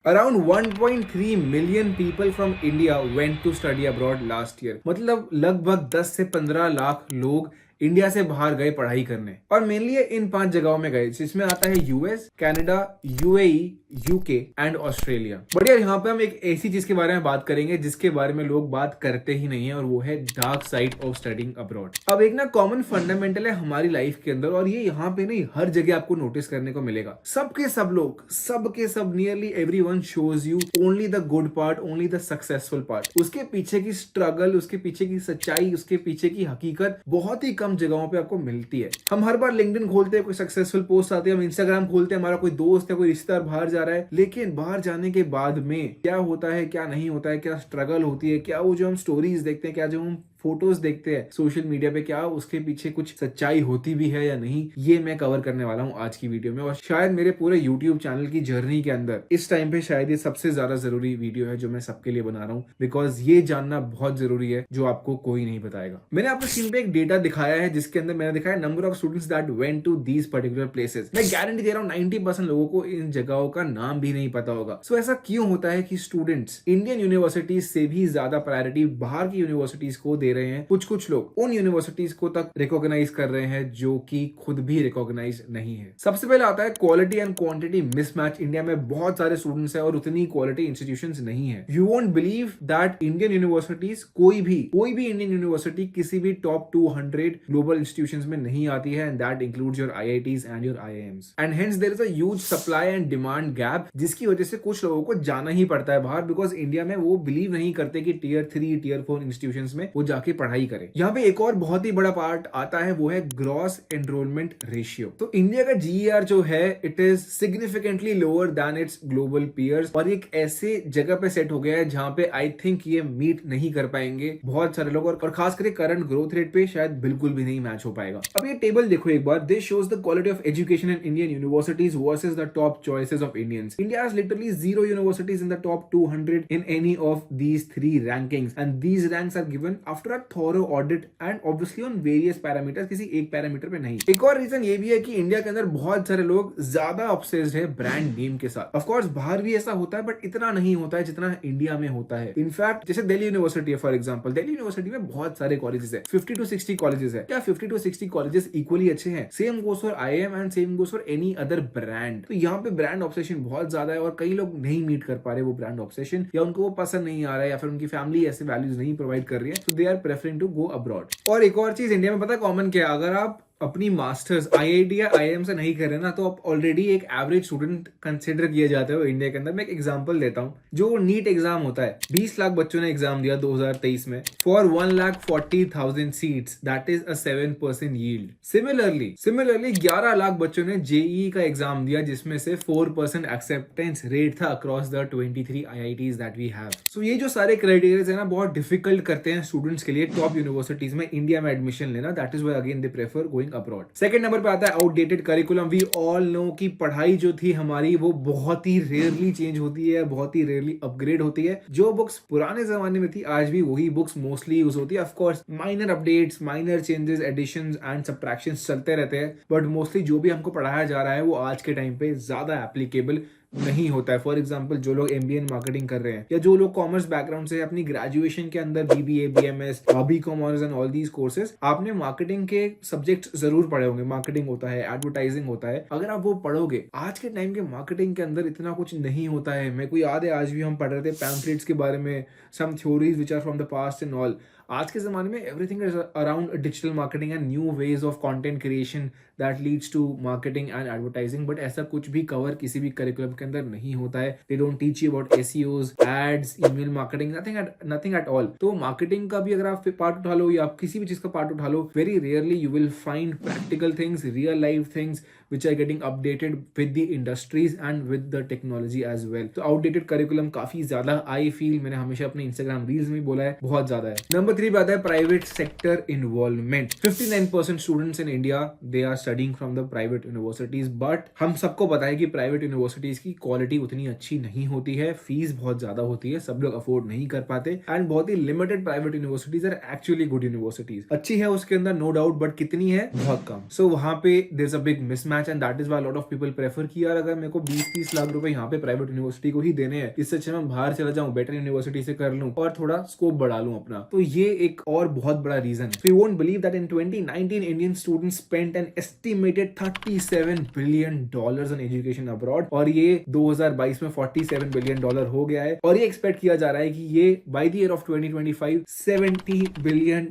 Around 1.3 million people from India went to study abroad last year. मतलब लगभग 10 से 15 लाख लोग इंडिया से बाहर गए पढ़ाई करने, और मेनली इन 5 जगहों में गए, जिसमें आता है US, Canada, UAE, UK and Australia. But यार यहाँ पे हम एक ऐसी चीज के बारे में बात करेंगे जिसके बारे में लोग बात करते ही नहीं है, और वो है dark side of studying abroad. अब एक ना कॉमन फंडामेंटल है हमारी लाइफ के अंदर, और ये यहाँ पे नहीं हर जगह आपको नोटिस करने को मिलेगा। सबके सब लोग, सबके सब, nearly everyone shows you only the good part, only the successful part. उसके पीछे की स्ट्रगल, उसके पीछे की सच्चाई, उसके पीछे की हकीकत बहुत ही कम जगहों पे आपको मिलती है। हम हर बार लिंक्डइन खोलते हैं, कोई सक्सेसफुल पोस्ट आती है, हम इंस्टाग्राम खोलते हैं, हमारा कोई दोस्त है, कोई रिश्तेदार बाहर जा रहा है, लेकिन बाहर जाने के बाद में क्या होता है, क्या नहीं होता है, क्या स्ट्रगल होती है, क्या वो जो हम स्टोरीज देखते हैं, क्या जो हम फोटोज देखते हैं सोशल मीडिया पे, क्या उसके पीछे कुछ सच्चाई होती भी है या नहीं, ये मैं कवर करने वाला हूँ आज की वीडियो में। और शायद मेरे पूरे यूट्यूब चैनल की जर्नी के अंदर इस टाइम पे शायद ये सबसे ज्यादा जरूरी वीडियो है जो मैं सबके लिए बना रहा हूँ, बिकॉज ये जानना बहुत जरूरी है जो आपको कोई नहीं बताएगा। मैंने आपको स्क्रीन पे एक डेटा दिखाया है जिसके अंदर मैंने दिखाया number of students that went to these particular places. मैं गारंटी दे रहा हूँ 90% लोगों को इन जगहों का नाम भी नहीं पता होगा। सो ऐसा क्यों होता है कि स्टूडेंट्स इंडियन यूनिवर्सिटीज से भी ज्यादा प्रायोरिटी बाहर की यूनिवर्सिटीज को दे रहे हैं? कुछ लोग उन यूनिवर्सिटीज को तक रिकॉग्नाइज कर रहे हैं जो कि खुद भी रिकॉग्नाइज नहीं है। सबसे पहले आता है quality and quantity mismatch. India में बहुत सारे स्टूडेंट्स हैं और उतनी क्वालिटी इंस्टीट्यूशंस नहीं है। You won't believe that Indian universities, कोई भी इंडियन यूनिवर्सिटी किसी भी टॉप 200 ग्लोबल इंस्टीट्यूशंस में नहीं आती है, and that includes your IITs and your IIMs. And hence there is a huge supply and demand gap, जिसकी वजह से कुछ लोगों को जाना ही पड़ता है बाहर, बिकॉज इंडिया में वो बिलीव नहीं करते कि टियर 3 टियर 4 इंस्टीट्यूशंस में वो जाके पढ़ाई करें। यहाँ पे एक और बहुत ही बड़ा पार्ट आता है, वो है ग्रॉस एनरोलमेंट रेशियो। तो इंडिया का जीईआर जो है, it is significantly lower than its global peers, और एक ऐसे जगह पे सेट हो गया है जहां पे आई थिंक ये मीट नहीं कर पाएंगे बहुत सारे लोग, और खास करके करंट ग्रोथ रेट पे शायद बिल्कुल भी नहीं मैच हो पाएगा। अब ये टेबल देखो एक बार, this shows the quality of education in Indian universities versus the top choices of Indians. India has literally 0 universities in the top 200 in any of these 3 rankings, and these ranks are given after a thorough audit and obviously on various parameters, किसी एक parameter पे नहीं। एक और reason ये भी है कि इंडिया के अंदर बहुत सारे लोग ज्यादा ऑब्सेस्ड है ब्रांड नेम के साथ। ऑफ कोर्स बाहर भी ऐसा होता है, बट इतना नहीं होता है जितना इंडिया में होता है। इनफैक्ट जैसे दिल्ली यूनिवर्सिटी है फॉर एग्जांपल, दिल्ली यूनिवर्सिटी में बहुत सारे कॉलेजेस है, 50 to 60 कॉलेजेस है। क्या 50 to 60 कॉलेजेस इक्वली अच्छे हैं? Same goes for IIM and same goes for any other brand. तो यहाँ पे ब्रांड ऑब्सेशन बहुत ज्यादा है, और कई लोग नहीं मीट कर पा रहे वो ब्रांड ऑब्सेशन, या उनको वो पसंद नहीं आ रहा है, या फिर उनकी फैमिली ऐसे वैल्यूज नहीं प्रोवाइड कर रही है, तो they are preferring to go abroad. और एक और चीज इंडिया में पता है कॉमन क्या है, अगर आप अपनी मास्टर्स आईआईटी या आईआईएम से नहीं कर रहे ना, तो आप ऑलरेडी एक एवरेज स्टूडेंट कंसिडर किए जाते हो इंडिया के अंदर। मैं एक एग्जांपल देता हूँ, जो नीट एग्जाम होता है, 20 लाख बच्चों ने एग्जाम दिया 2023 में for 1,40,000 seats, that is a 7% yield. Similarly 11 lakh बच्चों ने जेईई का एग्जाम दिया, जिसमें से 4% एक्सेप्टेंस रेट था across the 23 IITs that we have. So ये जो सारे क्राइटेरिया है ना, बहुत डिफिकल्ट करते हैं स्टूडेंट्स के लिए टॉप यूनिवर्सिटीज में इंडिया में एडमिशन लेना। That is why again they prefer going abroad. Second number पे आता है outdated curriculum. We all know कि पढ़ाई जो थी हमारी, वो बहुत ही रेयरली चेंज होती है, बहुत ही रेयरली अपग्रेड होती है। जो बुक्स पुराने जमाने में थी, आज भी वही बुक्स मोस्टली यूज होती है। Of course minor updates, minor changes, additions and subtractions चलते रहते हैं, बट मोस्टली जो भी हमको पढ़ाया जा रहा है वो आज के टाइम पे ज्यादा एप्लीकेबल नहीं होता है। फॉर एग्जांपल जो लोग एमबीए इन मार्केटिंग कर रहे हैं, या जो लोग कॉमर्स बैकग्राउंड से अपनी ग्रेजुएशन के अंदर BBA, BMS, BCom honours and all these courses, आपने मार्केटिंग के सब्जेक्ट्स जरूर पढ़े होंगे। मार्केटिंग होता है, एडवर्टाइजिंग होता है। अगर आप वो पढ़ोगे, आज के टाइम के मार्केटिंग के अंदर इतना कुछ नहीं होता है। मेरे को याद है आज भी हम पढ़ रहे थे पैम्फलेट्स के बारे में, some theories which are from the past and all. आज के जमाने में everything is around digital marketing and new ways of content creation that leads to marketing and advertising, but ऐसा कुछ भी कवर किसी भी करिकुलम के अंदर नहीं होता है। They don't teach you about SEOs, ads, email marketing, nothing at all. तो मार्केटिंग का भी अगर आप पार्ट उठा लो, या आप किसी भी चीज का पार्ट उठा लो, very rarely you will find practical things, real life things which are getting updated with the industries and with the technology as well. तो outdated curriculum काफी ज्यादा I feel, मैंने हमेशा अपने Instagram reels में बोला है, बहुत ज्यादा है। नंबर 3 पे आता है private sector involvement. 59% students in India they are studying from the private universities, but हम सबको पता है कि private universities की quality उतनी अच्छी नहीं होती है, फीस बहुत ज्यादा होती है, सब लोग अफोर्ड नहीं कर पाते, एंड बहुत ही limited private universities are actually good universities. अच्छी है उसके अंदर नो डाउट, बट कितनी है? बहुत कम। सो वहां पे there is a big mismatch match and that is why lot of people prefer कि यार अगर मेरे को 20-30 लाख रुपए यहाँ पे प्राइवेट यूनिवर्सिटी को ही देने हैं, इससे अच्छा मैं बाहर चला जाऊं, बेटर यूनिवर्सिटी से कर लूं और थोड़ा स्कोप बढ़ा लूं अपना। तो ये एक और बहुत बड़ा रीजन है। You won't believe that in 2019 Indian students spent an estimated $37 billion on education abroad, और ये 2022 में $47 बिलियन हो गया है, और ये एक्सपेक्ट किया जा रहा है कि ये by the year of 2025 $70 billion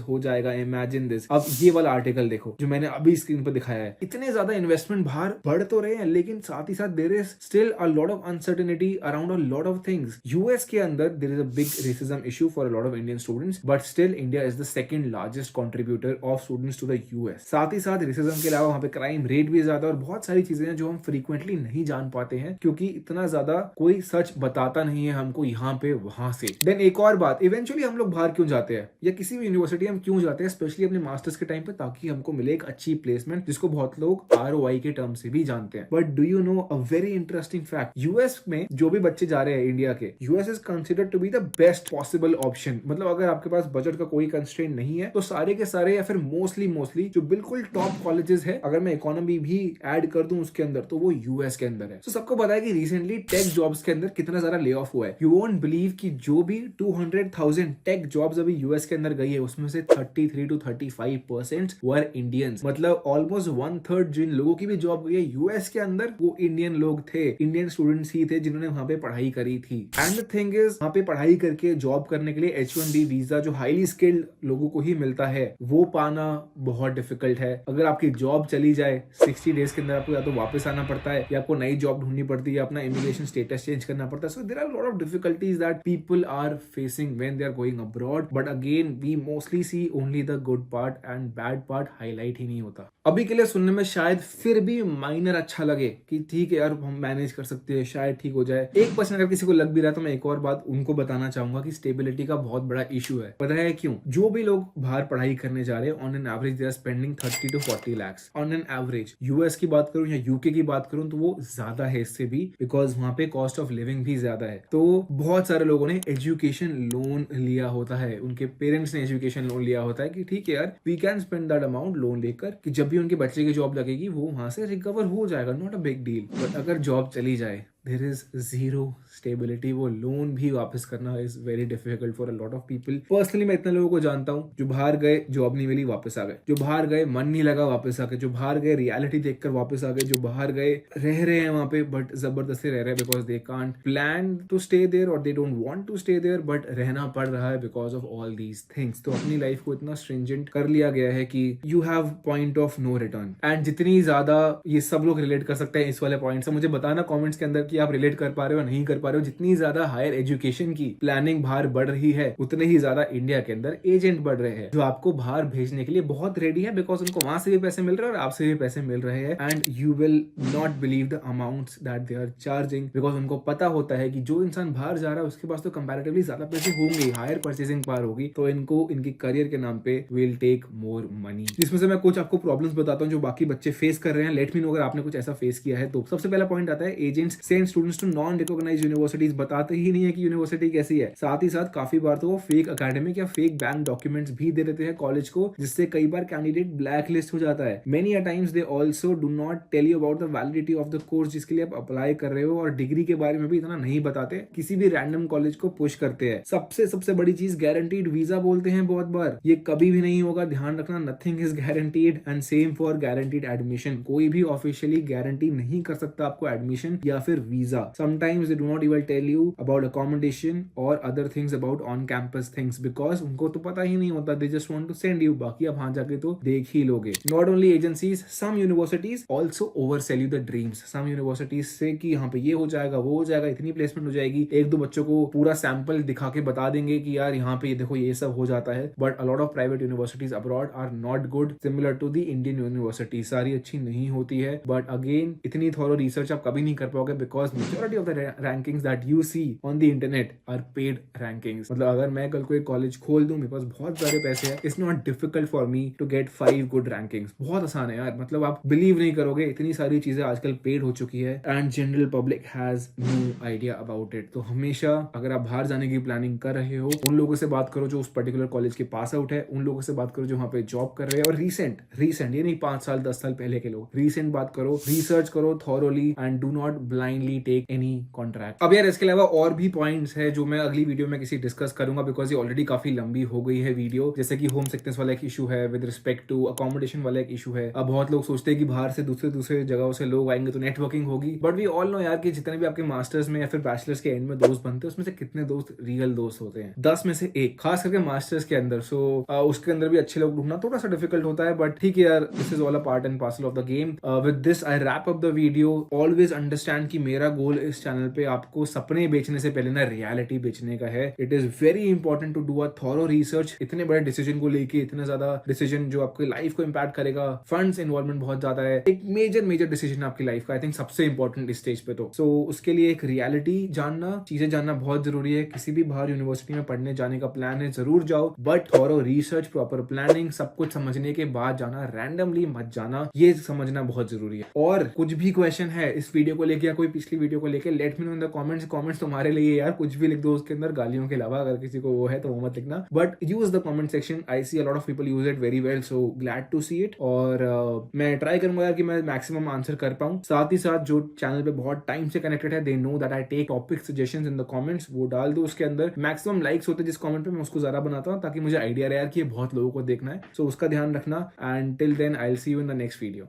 हो जाएगा। Imagine this. अब ये वाला आर्टिकल देखो जो मैंने अभी स्क्रीन पर दिखाया है। इतने ज्यादा इन्वेस्टमेंट बाहर बढ़ तो रहे हैं, लेकिन साथ ही साथ there is still a lot of uncertainty around a lot of things. US के अंदर there is a big racism issue for a lot of Indian students, but still India is the second largest contributor of students to the US. साथ ही साथ racism के अलावा वहां पे crime rate भी ज्यादा और बहुत सारी चीजें हैं जो हम फ्रीक्वेंटली नहीं जान पाते हैं, क्योंकि इतना ज्यादा कोई सच बताता नहीं है हमको यहाँ पे वहां से। देन एक और बात, इवेंचुअली हम लोग बाहर क्यों जाते हैं या किसी भी यूनिवर्सिटी हम क्यों जाते हैं, स्पेशली अपने मास्टर्स के टाइम पे, ताकि हमको मिले एक अच्छी प्लेसमेंट, जिसको बहुत लोग ROI के टर्म से भी जानते हैं। But do you know a very interesting fact, US में जो भी बच्चे जा रहे हैं इंडिया के, US is considered to be the best possible option. मतलब अगर आपके पास बजट का कोई कंस्ट्रेंट नहीं है तो सारे के सारे या फिर मोस्टली जो बिल्कुल टॉप कॉलेजेस है, अगर मैं इकोनॉमी भी ऐड कर दूं उसके अंदर, तो वो यूएस के अंदर है। तो सबको पता है कि रिसेंटली टेक जॉब्स के अंदर कितना ज्यादा ले ऑफ हुआ है। यू वोंट बिलीव कि जो भी 200,000 टेक जॉब्स अभी यूएस के अंदर गई है, उसमें से 33 to 35% वर इंडियंस। मतलब ऑलमोस्ट 1/3 जिन लोगों की भी जॉब गई है यूएस के अंदर, वो इंडियन लोग थे, इंडियन स्टूडेंट्स ही थे जिन्होंने वहां पे पढ़ाई करी थी। एंड द थिंग इज, वहां पे पढ़ाई करके जॉब करने के लिए H1B वीजा जो हाईली स्किल्ड लोगों को ही मिलता है, वो पाना बहुत डिफिकल्ट है। अगर आपकी जॉब चली जाए 60 डेज के अंदर, आपको या तो वापस आना पड़ता है या आपको नई जॉब ढूंढनी पड़ती है या अपना इमिग्रेशन स्टेटस चेंज करना पड़ता है। So there are lot of difficulties that people are facing when they are going abroad, but again we mostly see only the good part and bad part highlight ही नहीं होता। अभी के लिए सुनने में शायद फिर भी माइनर अच्छा लगे कि ठीक है यार हम मैनेज कर सकते हैं, शायद ठीक हो जाए 1% अगर किसी को लग भी रहा है, तो मैं एक और बात उनको बताना चाहूंगा कि स्टेबिलिटी का बहुत बड़ा इशू है। पता है क्यों? जो भी लोग बाहर पढ़ाई करने जा रहे हैं, on an average they are spending 30 to 40 lakhs on an average. US की बात करूं या यूके की बात करूं तो वो ज्यादा है इससे भी, बिकॉज वहां पे कॉस्ट ऑफ लिविंग भी ज्यादा है। तो बहुत सारे लोगों ने एजुकेशन लोन लिया होता है, उनके पेरेंट्स ने एजुकेशन लोन लिया होता है कि ठीक है यार we can spend that amount loan लेकर, कि जब भी उनके बच्चे की जॉब लगेगी वो वहां से रिकवर हो जाएगा, not a big deal. But अगर जॉब चली जाए, there is zero stability, वो लोन भी वापस करना is very difficult for a lot of people. Personally मैं इतने लोगों को जानता हूँ जो बाहर गए, जॉब नहीं मिली, वापस आ गए, जो बाहर गए मन नहीं लगा, वापस आ गए, जो बाहर गए रियलिटी देखकर वापस आ गए, जो बाहर गए रह रहे हैं वहां पे बट जबरदस्ती रह रहे हैं because they can't plan to stay there और they don't want to stay there, but रहना पड़ रहा है because of all these things. तो अपनी लाइफ को इतना स्ट्रिंजेंट कर लिया गया है कि you have point of no return. And जितनी ज्यादा ये सब लोग रिलेट कर सकते हैं इस वाले पॉइंट से, मुझे बताना कॉमेंट्स के अंदर कि आप रिलेट कर पा रहे हो नहीं कर पा रहे हो। जितनी ज्यादा हायर एजुकेशन की प्लानिंग बाहर बढ़ रही है, उतने ही ज्यादा इंडिया के अंदर एजेंट बढ़ रहे हैं जो आपको बाहर भेजने के लिए बहुत रेडी है, बिकॉज उनको वहां से भी पैसे मिल रहे हैं और आपसे भी पैसे मिल रहे हैं। And you will not believe the amounts that they are charging, because उनको पता होता है कि जो इंसान बाहर जा रहा है उसके पास तो कंपैरेटिवली ज्यादा पैसे होंगे, हायर परचेसिंग पावर होगी, तो इनको इनकी करियर के नाम पे विल टेक मोर मनी। जिसमें से मैं कुछ आपको प्रॉब्लम्स बताता हूँ जो बाकी बच्चे फेस कर रहे हैं। लेट मी नो अगर आपने कुछ ऐसा फेस किया है तो। सबसे पहला पॉइंट आता है agents send students to non recognised universities, बताते ही नहीं है कि यूनिवर्सिटी कैसी है। साथ ही साथ काफी बार तो वो फेक एकेडमिक या फेक बैंक डॉक्यूमेंट्स भी दे देते हैं कॉलेज को, जिससे कई बार कैंडिडेट ब्लैक लिस्ट हो जाता है। Many a times they also do not tell you about the validity of the course जिसके लिए आप अप्लाई कर रहे हो, और डिग्री के बारे में भी इतना नहीं बताते, किसी भी रैंडम कॉलेज को पुश करते हैं। सबसे बड़ी चीज गारंटीड वीजा बोलते हैं बहुत बार, ये कभी भी नहीं होगा, ध्यान रखना, nothing is guaranteed. And same for guaranteed admission, कोई भी ऑफिशियली गारंटी नहीं कर सकता आपको एडमिशन या फिर visa. Sometimes they do not even tell you about accommodation or other things about on campus things, because उनको तो पता ही नहीं होता, they just want to send you, बाकी आप वहां जाके तो देख ही लोगे। Not only agencies, some universities also oversell you the dreams. Some universities से कि यहाँ पे ये हो जाएगा, वो हो जाएगा, इतनी प्लेसमेंट हो जाएगी, एक दो बच्चों को पूरा सैंपल दिखा के बता देंगे कि यार यहाँ पे देखो ये सब हो जाता है। But a lot of private universities abroad are not good, similar to the Indian universities. सारी अच्छी नहीं होती है, बट अगेन इतनी थॉरो रिसर्च आप कभी नहीं कर पाओगे, because because majority of the rankings that you see on the internet are paid rankings. मतलब अगर मैं कल को एक कॉलेज खोल दूं, मेरे पास बहुत सारे पैसे हैं, it's not difficult for me to get 5 good rankings. बहुत आसान है यार, मतलब आप बिलीव नहीं करोगे, इतनी सारी चीजें आजकल पेड हो चुकी है and general public has no idea about it. तो हमेशा अगर आप बाहर जाने की प्लानिंग कर रहे हो, उन लोगों से बात करो जो उस पर्टिकुलर कॉलेज के पास आउट है, उन लोगों से बात करो जो वहां पे जॉब कर रहे हैं, और रीसेंट ये नहीं 5 साल 10 साल पहले के लोग, रीसेंट बात करो, रिसर्च करो thoroughly and do not blindly take any contract. अब यार इसके अलावा और भी पॉइंट्स है जो मैं अगली वीडियो में किसी डिस्कस करूंगा, बिकॉज ये ऑलरेडी काफी लंबी हो गई है वीडियो। जैसे कि होम सिकनेस वाला एक इशू है, विद रिस्पेक्ट टू अकोमोडेशन वाला एक इशू है। अब बहुत लोग सोचते हैं कि बाहर से दूसरे जगहों से लोग आएंगे तो नेटवर्किंग होगी, बट वी ऑल नो यार कि जितने भी आपके मास्टर्स में या फिर बैचलर्स के एंड में दोस्त बनते हैं, उसमें से कितने दोस्त रियल दोस्त होते हैं? 10 में से 1, खास करके मास्टर्स के अंदर। सो उसके अंदर भी अच्छे लोग ढूंढना थोड़ा सा डिफिकल्ट होता है, बट ठीक है यार, this is all a part and parcel of the game. With this I wrap up the video. Always understand कि मेरा गोल इस चैनल पे आपको सपने बेचने से पहले ना रियलिटी बेचने का है। It is very important to do a thorough research. इतने बड़े डिसीजन को लेके, इतना ज्यादा डिसीजन जो आपकी लाइफ को इंपैक्ट करेगा, फंड्स इन्वॉल्वमेंट बहुत ज्यादा है, एक मेजर डिसीजन आपकी लाइफ का, आई थिंक सबसे इंपॉर्टेंट इस स्टेज पे। तो सो उसके लिए एक रियलिटी जानना, चीजें जानना बहुत जरूरी है। किसी भी बाहर यूनिवर्सिटी में पढ़ने जाने का प्लान है, जरूर जाओ, but thorough research, proper planning, सब कुछ समझने के बाद जाना, रैंडमली मत जाना, ये समझना बहुत जरूरी है। और कुछ भी क्वेश्चन है इस वीडियो को लेके या कोई पिछली वीडियो को लेके, let me know in the comments तुम्हारे लिए यार, कुछ भी लिख दो उसके अंदर, गालियों के अलावा। अगर किसी को वो है तो वो मत लिखना, but use the comment section. I see a lot of people use it very well, so glad to see it. और मैं ट्राई करूंगा यार कि मैं मैक्सिमम आंसर कर पाऊं। साथ ही साथ जो चैनल पे बहुत टाइम से कनेक्टेड है, they know that I take topic suggestions in the comments, वो डाल दो उसके अंदर। मैक्सिमम लाइक्स होते हैं जिस कमेंट पे, मैं उसको ज्यादा बनाता हूं ताकि मुझे आइडिया रहे यार कि ये बहुत लोगों को देखना है। सो उसका ध्यान रखना, and till then I will see you in the next video.